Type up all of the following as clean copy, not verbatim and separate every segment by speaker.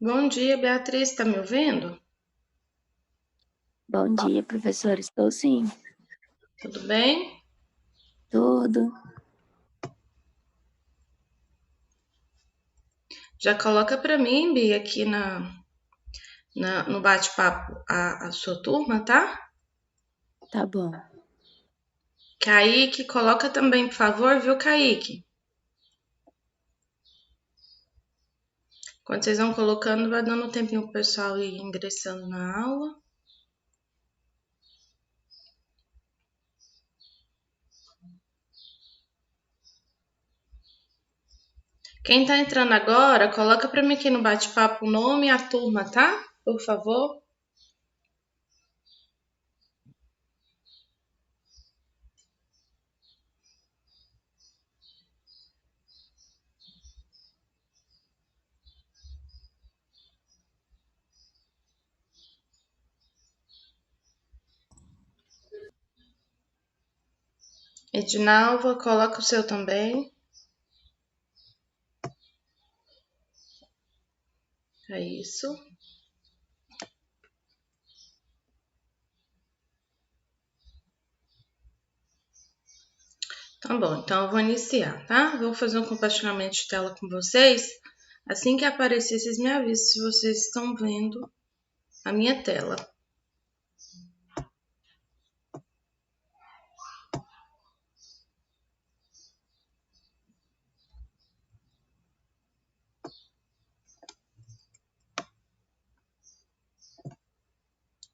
Speaker 1: Bom dia, Beatriz, está me ouvindo?
Speaker 2: Bom dia, professor. Estou sim.
Speaker 1: Tudo bem?
Speaker 2: Tudo.
Speaker 1: Já coloca para mim, Bia, aqui no bate-papo a sua turma, tá?
Speaker 2: Tá bom.
Speaker 1: Kaique, coloca também, por favor, viu, Kaique? Quando vocês vão colocando, vai dando um tempinho pro pessoal ir ingressando na aula. Quem tá entrando agora, coloca para mim aqui no bate-papo o nome e a turma, tá? Por favor. Edinalva, coloca o seu também. É isso. Tá bom, então eu vou iniciar, tá? Vou fazer um compartilhamento de tela com vocês. Assim que aparecer, vocês me avisam se vocês estão vendo a minha tela.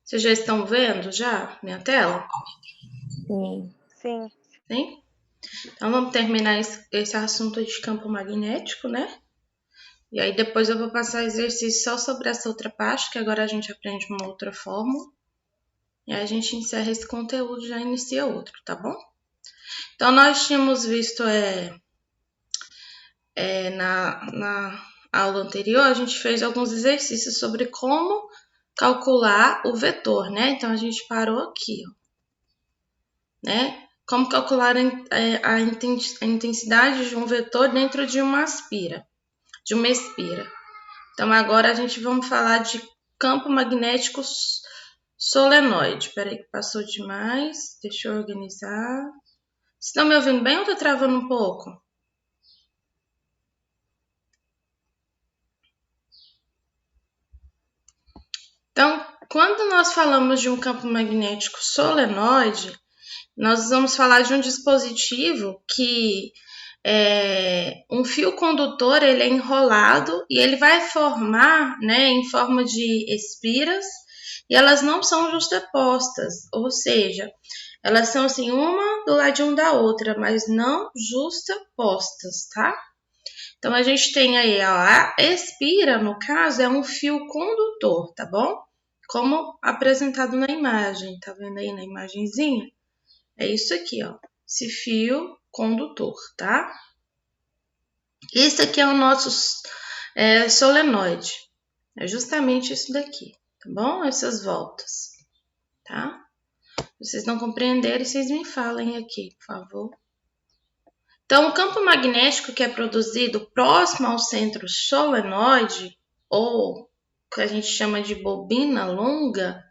Speaker 1: Vocês já estão vendo já minha tela?
Speaker 2: Sim.
Speaker 3: Sim.
Speaker 1: Sim? Então vamos terminar esse assunto de campo magnético, né? E aí depois eu vou passar exercício só sobre essa outra parte, que agora a gente aprende uma outra fórmula. E aí a gente encerra esse conteúdo e já inicia outro, tá bom? Então nós tínhamos visto na aula anterior, a gente fez alguns exercícios sobre como calcular o vetor, né? Então a gente parou aqui, ó, né? Como calcular a intensidade de um vetor dentro de uma de uma espira. Então agora a gente vamos falar de campo magnético solenoide. Peraí que passou demais. Deixa eu organizar. Vocês estão me ouvindo bem ou tá travando um pouco? Então, quando nós falamos de um campo magnético solenoide, nós vamos falar de um dispositivo que um fio condutor, ele é enrolado e ele vai formar, né, em forma de espiras, e elas não são justapostas, ou seja, elas são assim uma do ladinho da outra, mas não justapostas, tá? Então a gente tem aí a espira, no caso, é um fio condutor, tá bom? Como apresentado na imagem, tá vendo aí na imagenzinha? É isso aqui, ó, esse fio condutor, tá? Esse aqui é o nosso solenoide. É justamente isso daqui, tá bom? Essas voltas, tá? Se vocês não compreenderem, vocês me falem aqui, por favor. Então, o campo magnético que é produzido próximo ao centro solenoide, ou que a gente chama de bobina longa,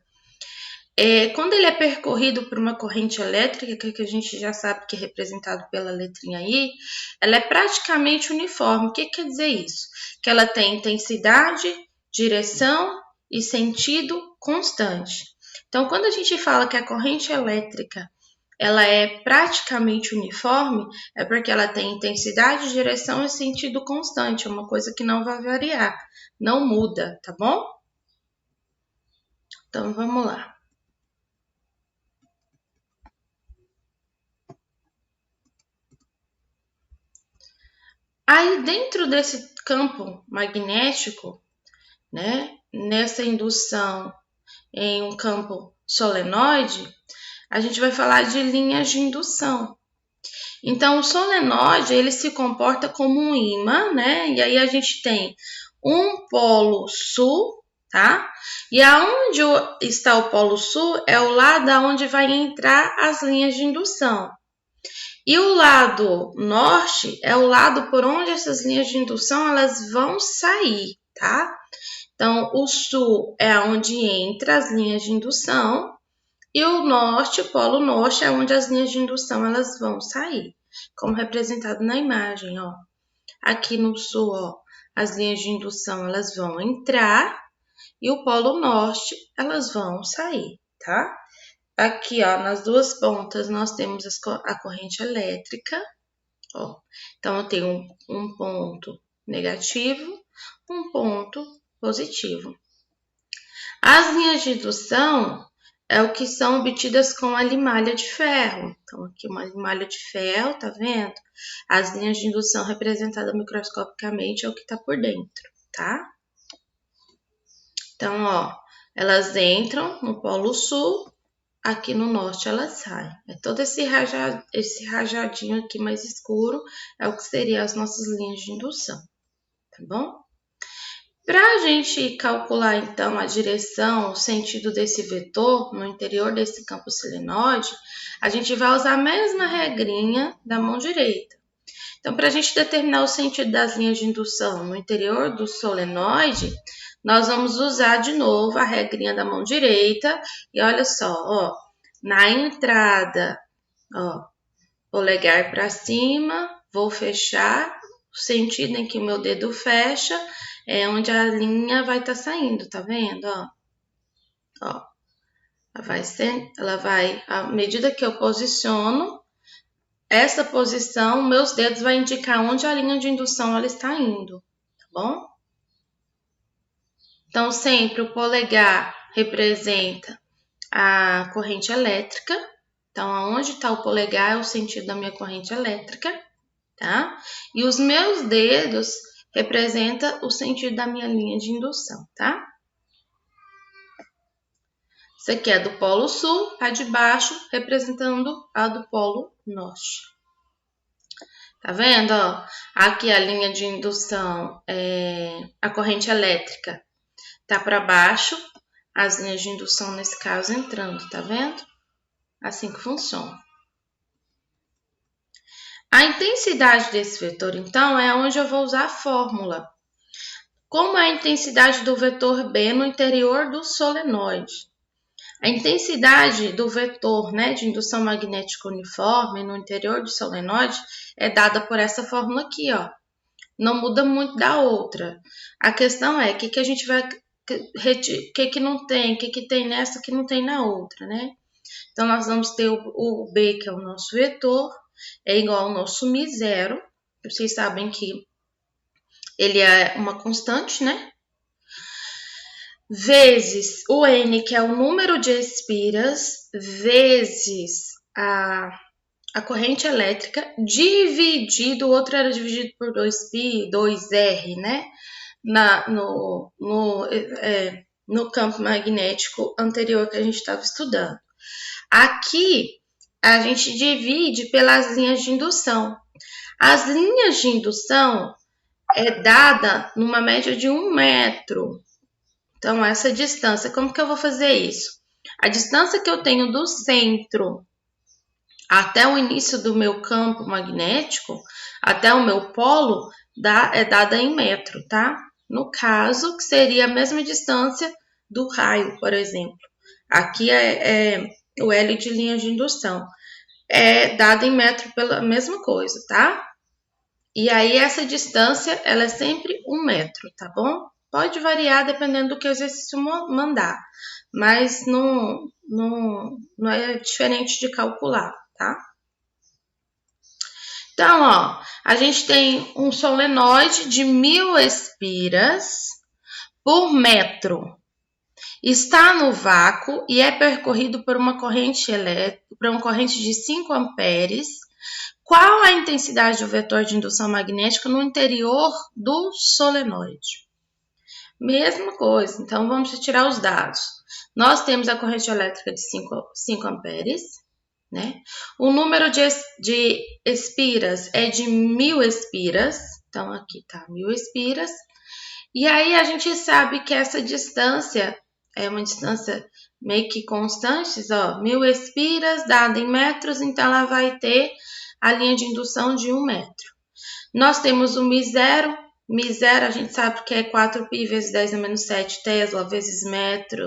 Speaker 1: quando ele é percorrido por uma corrente elétrica, que a gente já sabe que é representado pela letrinha I, ela é praticamente uniforme. O que quer dizer isso? Que ela tem intensidade, direção e sentido constante. Então, quando a gente fala que a corrente elétrica ela é praticamente uniforme, é porque ela tem intensidade, direção e sentido constante, é uma coisa que não vai variar, não muda, tá bom? Então, vamos lá. Aí, dentro desse campo magnético, né, nessa indução em um campo solenoide, a gente vai falar de linhas de indução. Então, o solenoide, ele se comporta como um ímã, né? E aí a gente tem um polo sul, tá? E aonde está o polo sul é o lado aonde vai entrar as linhas de indução. E o lado norte é o lado por onde essas linhas de indução elas vão sair, tá? Então, o sul é onde entra as linhas de indução e o norte, o polo norte, é onde as linhas de indução elas vão sair, como representado na imagem, ó. Aqui no sul, ó, as linhas de indução elas vão entrar e o polo norte elas vão sair, tá? Aqui, ó, nas duas pontas nós temos a corrente elétrica, ó. Então, eu tenho um ponto negativo, um ponto positivo. As linhas de indução é o que são obtidas com a limalha de ferro. Então, aqui uma limalha de ferro, tá vendo? As linhas de indução representadas microscopicamente é o que tá por dentro, tá? Então, ó, elas entram no polo sul, aqui no norte elas saem. É todo esse rajadinho aqui mais escuro é o que seriam as nossas linhas de indução, tá bom? Para a gente calcular, então, a direção, o sentido desse vetor no interior desse campo solenoide, a gente vai usar a mesma regrinha da mão direita. Então, para a gente determinar o sentido das linhas de indução no interior do solenoide, nós vamos usar de novo a regrinha da mão direita. E olha só, ó, na entrada, ó, polegar para cima, vou fechar, o sentido em que o meu dedo fecha é onde a linha vai estar saindo, tá vendo? Ó, ela vai, à medida que eu posiciono, essa posição, meus dedos vai indicar onde a linha de indução ela está indo, tá bom? Então, sempre o polegar representa a corrente elétrica. Então, aonde está o polegar é o sentido da minha corrente elétrica, tá? E os meus dedos representam o sentido da minha linha de indução, tá? Isso aqui é do polo sul, a de baixo representando a do polo norte. Tá vendo, ó? Aqui a linha de indução, a corrente elétrica tá para baixo, as linhas de indução nesse caso entrando, tá vendo? Assim que funciona. A intensidade desse vetor, então, é onde eu vou usar a fórmula. Como é a intensidade do vetor B no interior do solenoide? A intensidade do vetor, né, de indução magnética uniforme no interior do solenoide é dada por essa fórmula aqui, ó. Não muda muito da outra. A questão é o que a gente vai... O que não tem, o que tem nessa que não tem na outra, né? Então, nós vamos ter o B, que é o nosso vetor, é igual ao nosso μ0. Vocês sabem que ele é uma constante, né? Vezes o N, que é o número de espiras, vezes a corrente elétrica, dividido, o outro era dividido por 2π, 2R, né? No campo magnético anterior que a gente estava estudando. Aqui, a gente divide pelas linhas de indução. As linhas de indução é dada numa média de 1 metro. Então, essa distância, como que eu vou fazer isso? A distância que eu tenho do centro até o início do meu campo magnético, até o meu polo, é dada em metro, tá? No caso, que seria a mesma distância do raio, por exemplo. Aqui é o L de linha de indução. É dada em metro pela mesma coisa, tá? E aí, essa distância, ela é sempre 1 metro, tá bom? Pode variar dependendo do que o exercício mandar, mas não é diferente de calcular, tá? Então, ó, a gente tem um solenoide de 1000 espiras por metro. Está no vácuo e é percorrido por uma corrente elétrica, por uma corrente de 5 amperes. Qual a intensidade do vetor de indução magnética no interior do solenoide? Mesma coisa, então vamos retirar os dados. Nós temos a corrente elétrica de 5 amperes, né? O número de espiras é de 1000 espiras, então aqui tá 1000 espiras. E aí a gente sabe que essa distância é uma distância meio que constante, ó, 1000 espiras dada em metros, então ela vai ter a linha de indução de 1 metro. Nós temos o μ0, Mi0 a gente sabe que é 4π vezes 10 a menos 7 Tesla vezes metro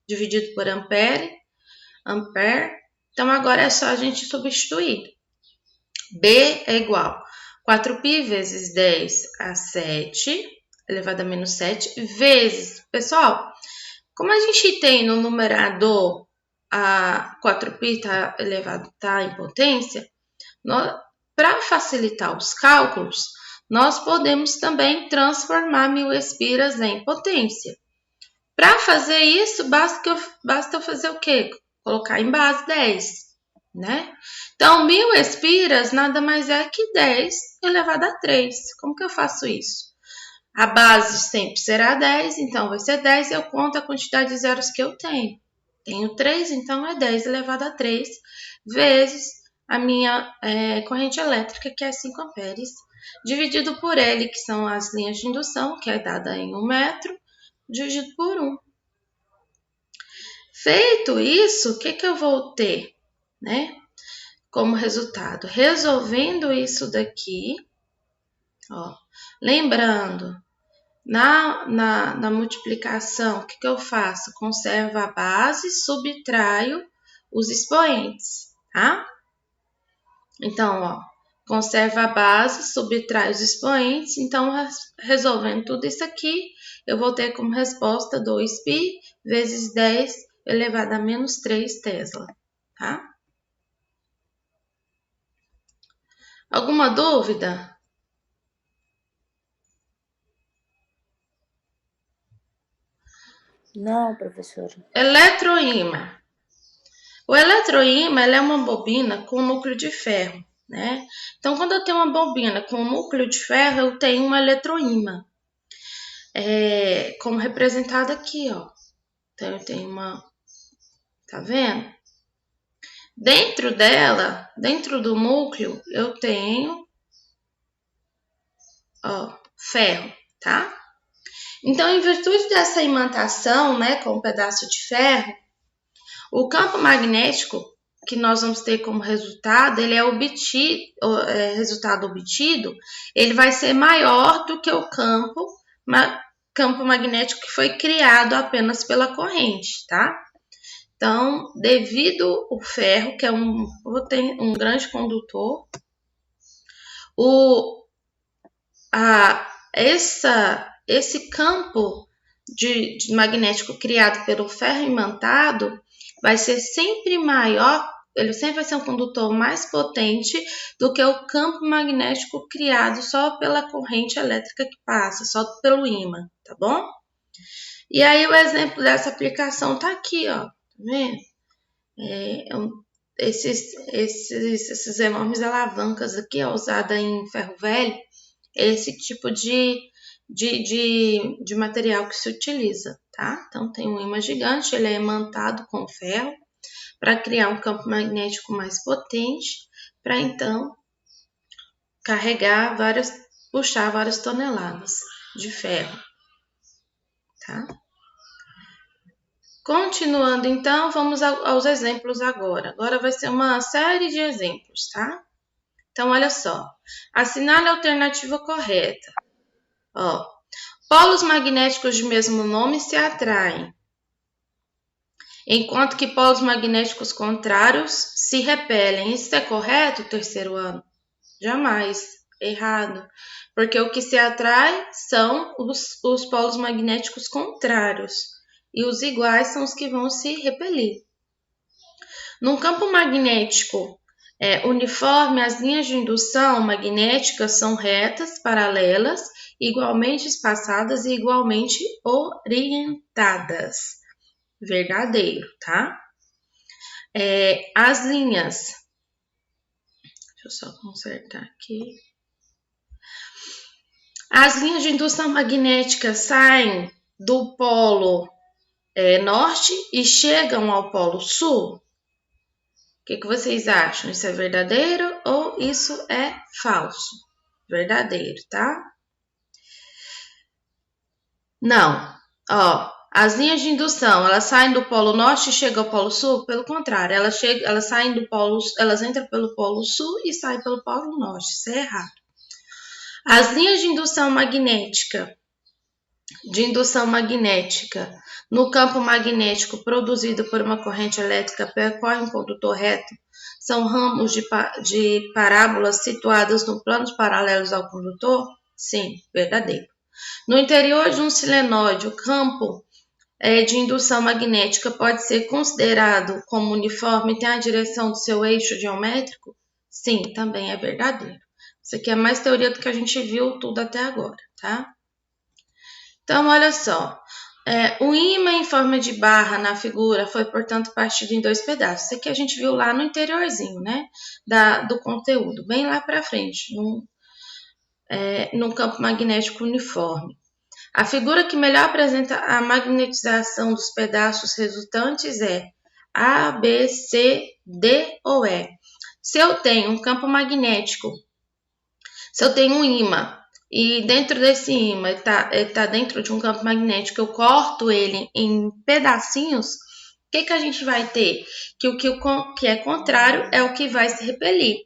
Speaker 1: dividido por ampere. Então, agora é só a gente substituir. B é igual 4π vezes 10 a 7, elevado a menos 7, vezes... Pessoal, como a gente tem no numerador a 4π tá em potência, para facilitar os cálculos, nós podemos também transformar 1000 espiras em potência. Para fazer isso, basta eu fazer o quê? Colocar em base 10, né? Então, 1000 espiras nada mais é que 10 elevado a 3. Como que eu faço isso? A base sempre será 10, então vai ser 10 e eu conto a quantidade de zeros que eu tenho. Tenho 3, então é 10 elevado a 3 vezes a minha corrente elétrica, que é 5 amperes, dividido por L, que são as linhas de indução, que é dada em 1 metro, dividido por 1. Feito isso, o que eu vou ter, né? Como resultado, resolvendo isso daqui, ó, lembrando, na multiplicação, o que eu faço? Conservo a base, subtraio os expoentes, tá? Então, ó, conserva a base, subtrai os expoentes. Então, resolvendo tudo isso aqui, eu vou ter como resposta 2π vezes 10 elevado a menos 3 Tesla, tá? Alguma dúvida?
Speaker 2: Não, professora.
Speaker 1: Eletroímã. O eletroímã é uma bobina com núcleo de ferro, né? Então, quando eu tenho uma bobina com núcleo de ferro, eu tenho uma eletroímã. Como representado aqui, ó. Então, eu tenho uma... Tá vendo? Dentro dela, dentro do núcleo, eu tenho, ó, ferro, tá? Então, em virtude dessa imantação, né, com um pedaço de ferro, o campo magnético que nós vamos ter como resultado, ele resultado obtido, ele vai ser maior do que o campo magnético que foi criado apenas pela corrente, tá? Então, devido ao ferro, que é um grande condutor, esse campo de magnético criado pelo ferro imantado vai ser sempre maior, ele sempre vai ser um condutor mais potente do que o campo magnético criado só pela corrente elétrica que passa, só pelo ímã, tá bom? E aí o exemplo dessa aplicação tá aqui, ó, tá vendo? Esses enormes alavancas aqui, ó, usada em ferro velho, esse tipo de material que se utiliza, tá? Então, tem um ímã gigante, ele é imantado com ferro para criar um campo magnético mais potente, para então puxar várias toneladas de ferro, tá? Continuando, então, vamos aos exemplos agora. Agora vai ser uma série de exemplos, tá? Então, olha só. Assinale a alternativa correta. Ó, polos magnéticos de mesmo nome se atraem, enquanto que polos magnéticos contrários se repelem. Isso é correto, terceiro ano? Jamais. Errado. Porque o que se atrai são os polos magnéticos contrários. E os iguais são os que vão se repelir. Num campo magnético uniforme, as linhas de indução magnética são retas, paralelas, igualmente espaçadas e igualmente orientadas. Verdadeiro, tá? As linhas... Deixa eu só consertar aqui. As linhas de indução magnética saem do polo norte e chegam ao polo sul. O que vocês acham? Isso é verdadeiro ou isso é falso? Verdadeiro, tá? Não. Ó, as linhas de indução, elas saem do polo norte e chegam ao polo sul? Pelo contrário, elas saem do polo, elas entram pelo polo sul e saem pelo polo norte. Isso é errado. As linhas de indução magnética no campo magnético produzido por uma corrente elétrica percorrem um condutor reto são ramos de parábolas situadas no planos paralelos ao condutor? Sim, verdadeiro. No interior de um solenoide, o campo de indução magnética pode ser considerado como uniforme e tem a direção do seu eixo geométrico? Sim, também é verdadeiro. Isso aqui é mais teoria do que a gente viu tudo até agora, tá? Então, olha só. O ímã em forma de barra na figura foi, portanto, partido em 2 pedaços. Isso aqui a gente viu lá no interiorzinho, né? Do conteúdo, bem lá para frente, no campo magnético uniforme. A figura que melhor apresenta a magnetização dos pedaços resultantes é A, B, C, D ou E. Se eu tenho um campo magnético, se eu tenho um ímã, e dentro desse ímã ele tá dentro de um campo magnético, eu corto ele em pedacinhos, o que a gente vai ter? Que o que é contrário é o que vai se repelir.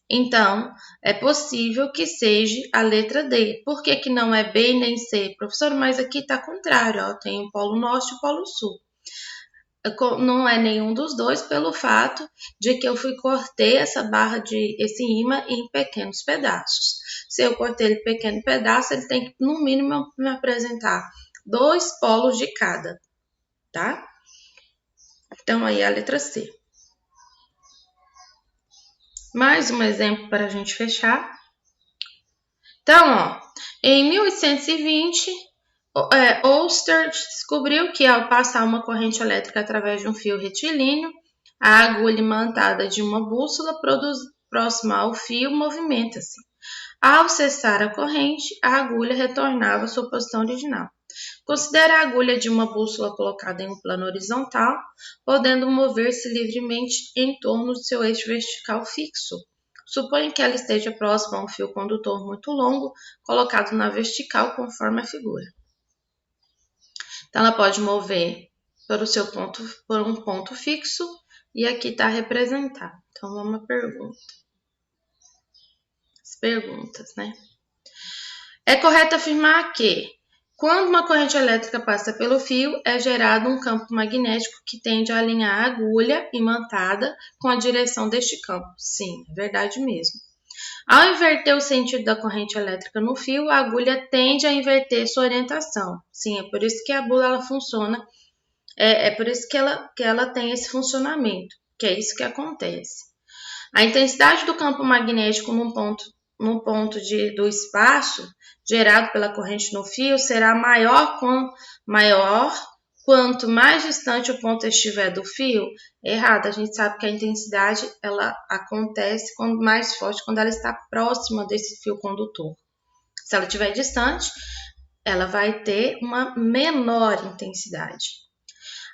Speaker 1: Então, é possível que seja a letra D. Por que que não é B nem C? Professor, mas aqui está contrário, ó, tem o polo norte e o polo sul. Não é nenhum dos dois pelo fato de que eu cortei esse ímã em pequenos pedaços. Se eu cortei ele em pequeno pedaço, ele tem que, no mínimo, me apresentar 2 polos de cada, tá? Então, aí a letra C. Mais um exemplo para a gente fechar. Então, ó, em 1820, Oster descobriu que ao passar uma corrente elétrica através de um fio retilíneo, a agulha imantada de uma bússola próxima ao fio movimenta-se. Ao cessar a corrente, a agulha retornava à sua posição original. Considere a agulha de uma bússola colocada em um plano horizontal, podendo mover-se livremente em torno de seu eixo vertical fixo. Suponha que ela esteja próxima a um fio condutor muito longo, colocado na vertical, conforme a figura. Então, ela pode mover por um ponto fixo, e aqui está representado. Então, vamos à pergunta. As perguntas, né? É correto afirmar que, quando uma corrente elétrica passa pelo fio, é gerado um campo magnético que tende a alinhar a agulha imantada com a direção deste campo. Sim, é verdade mesmo. Ao inverter o sentido da corrente elétrica no fio, a agulha tende a inverter sua orientação. Sim, é por isso que a bula ela funciona, é por isso que ela tem esse funcionamento, que é isso que acontece. A intensidade do campo magnético num ponto do espaço gerado pela corrente no fio será maior quanto mais distante o ponto estiver do fio. Errado, a gente sabe que a intensidade ela acontece mais forte quando ela está próxima desse fio condutor. Se ela estiver distante, ela vai ter uma menor intensidade.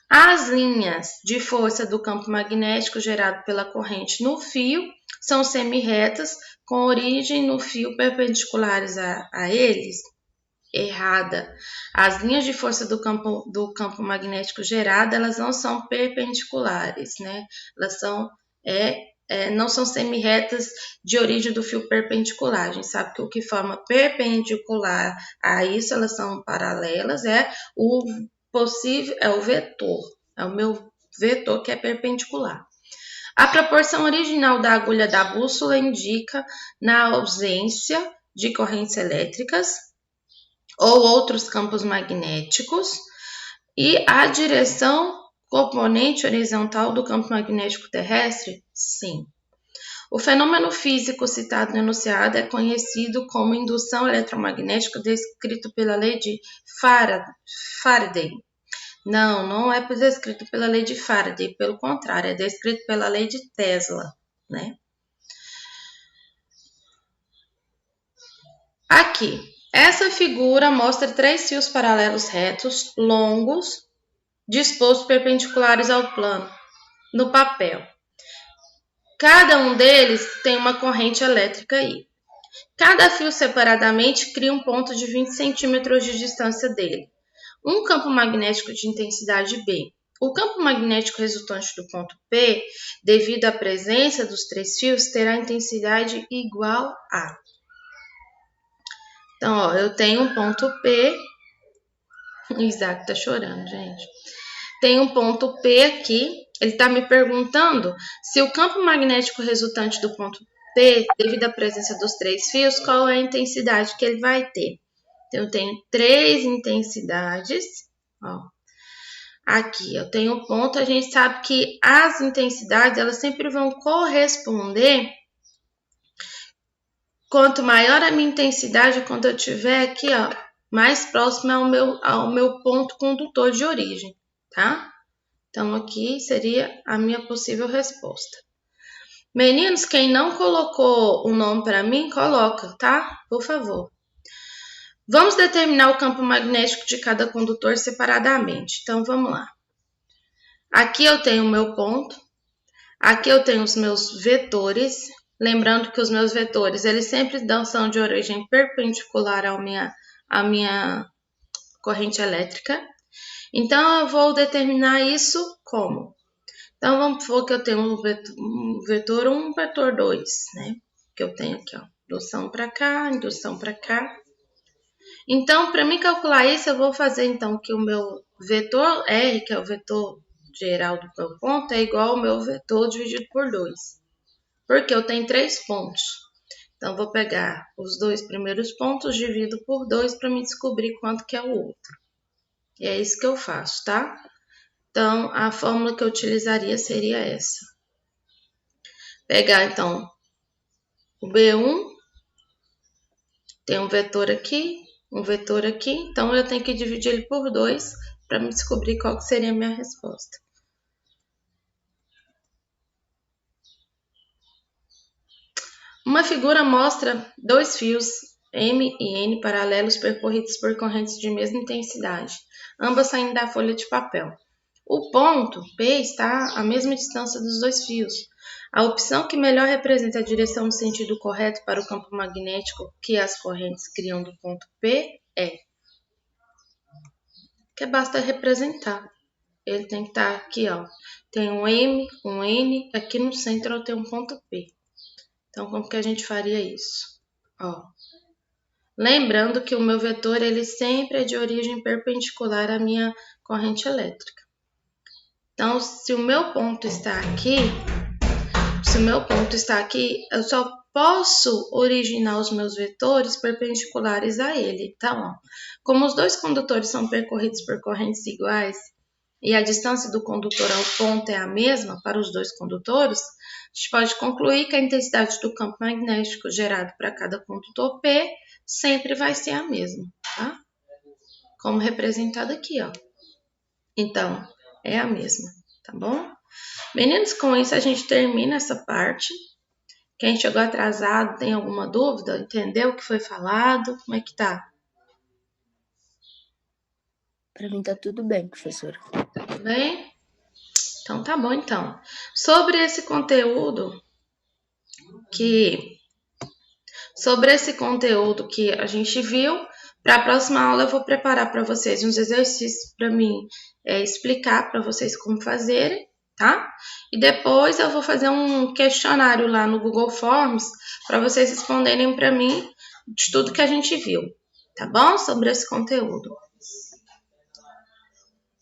Speaker 1: As linhas de força do campo magnético gerado pela corrente no fio são semi-retas, com origem no fio perpendiculares a eles? Errada. As linhas de força do campo magnético gerado, elas não são perpendiculares, né? Elas não são semi-retas de origem do fio perpendicular. A gente sabe que o que forma perpendicular a isso, elas são paralelas, o vetor, é o meu vetor que é perpendicular. A proporção original da agulha da bússola indica, na ausência de correntes elétricas ou outros campos magnéticos, e a direção componente horizontal do campo magnético terrestre? Sim. O fenômeno físico citado no enunciado é conhecido como indução eletromagnética, descrito pela lei de Faraday. Não é descrito pela lei de Faraday, pelo contrário, é descrito pela lei de Tesla, né? Aqui, essa figura mostra 3 fios paralelos retos, longos, dispostos perpendiculares ao plano, no papel. Cada um deles tem uma corrente elétrica aí. Cada fio separadamente cria um ponto de 20 centímetros de distância dele. Um campo magnético de intensidade B. O campo magnético resultante do ponto P, devido à presença dos 3 fios, terá intensidade igual a. Então, ó, eu tenho um ponto P. O Isaac tá chorando, gente. Tem um ponto P aqui. Ele está me perguntando se o campo magnético resultante do ponto P, devido à presença dos 3 fios, qual é a intensidade que ele vai ter. Então, eu tenho 3 intensidades. Ó. Aqui, eu tenho um ponto. A gente sabe que as intensidades, elas sempre vão corresponder. Quanto maior a minha intensidade, quando eu tiver aqui, ó, mais próximo ao meu ponto condutor de origem, tá? Então, aqui seria a minha possível resposta. Meninos, quem não colocou o nome para mim, coloca, tá? Por favor. Vamos determinar o campo magnético de cada condutor separadamente. Então, vamos lá. Aqui eu tenho o meu ponto. Aqui eu tenho os meus vetores. Lembrando que os meus vetores, eles sempre são de origem perpendicular à minha corrente elétrica. Então, eu vou determinar isso como? Então, vamos supor que eu tenho um vetor 1, um vetor 2, né? Que eu tenho aqui, ó, indução para cá, indução para cá. Então, para mim calcular isso, eu vou fazer, então, que o meu vetor R, que é o vetor geral do meu ponto, é igual ao meu vetor dividido por 2. Porque eu tenho 3 pontos. Então, vou pegar os 2 primeiros pontos, divido por 2 para me descobrir quanto que é o outro. E é isso que eu faço, tá? Então, a fórmula que eu utilizaria seria essa. Pegar, então, o B1, tem um vetor aqui, então eu tenho que dividir ele por 2 para me descobrir qual que seria a minha resposta. Uma figura mostra 2 fios M e N paralelos percorridos por correntes de mesma intensidade, ambas saindo da folha de papel. O ponto P está à mesma distância dos 2 fios. A opção que melhor representa a direção no sentido correto para o campo magnético que as correntes criam do ponto P é. Que basta representar. Ele tem que estar aqui, ó. Tem um M, um N, aqui no centro eu tenho um ponto P. Então, como que a gente faria isso? Ó. Lembrando que o meu vetor, ele sempre é de origem perpendicular à minha corrente elétrica. Então, se o meu ponto está aqui, eu só posso originar os meus vetores perpendiculares a ele. Então, ó, como os 2 condutores são percorridos por correntes iguais e a distância do condutor ao ponto é a mesma para os 2 condutores, a gente pode concluir que a intensidade do campo magnético gerado para cada condutor P sempre vai ser a mesma, tá? Como representado aqui, ó. Então, é a mesma, tá bom? Meninos, com isso a gente termina essa parte. Quem chegou atrasado, tem alguma dúvida? Entendeu o que foi falado? Como é que tá?
Speaker 2: Para mim tá tudo bem, professora.
Speaker 1: Tudo bem? Então tá bom, então. Sobre esse conteúdo que a gente viu, para a próxima aula eu vou preparar para vocês uns exercícios para mim explicar para vocês como fazerem, tá? E depois eu vou fazer um questionário lá no Google Forms para vocês responderem para mim de tudo que a gente viu, tá bom? Sobre esse conteúdo.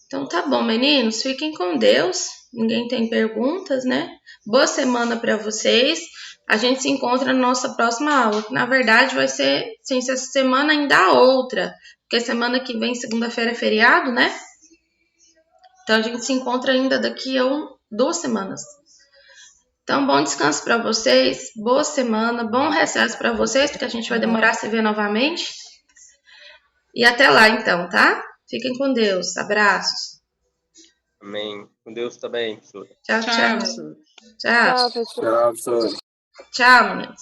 Speaker 1: Então tá bom, meninos, fiquem com Deus. Ninguém tem perguntas, né? Boa semana para vocês. A gente se encontra na nossa próxima aula, que na verdade vai ser, sem essa semana ainda há outra, porque semana que vem, segunda-feira, é feriado, né? Então a gente se encontra ainda daqui a 2 semanas. Então, bom descanso para vocês, boa semana, bom recesso para vocês, porque a gente vai demorar a se ver novamente. E até lá, então, tá? Fiquem com Deus. Abraços.
Speaker 3: Amém. Com Deus também, professor.
Speaker 1: Tchau, tchau.
Speaker 4: Tchau, professor.
Speaker 1: Tchau.
Speaker 2: Tchau, professora.
Speaker 3: Tchau, professor.
Speaker 1: Tchau, meninos.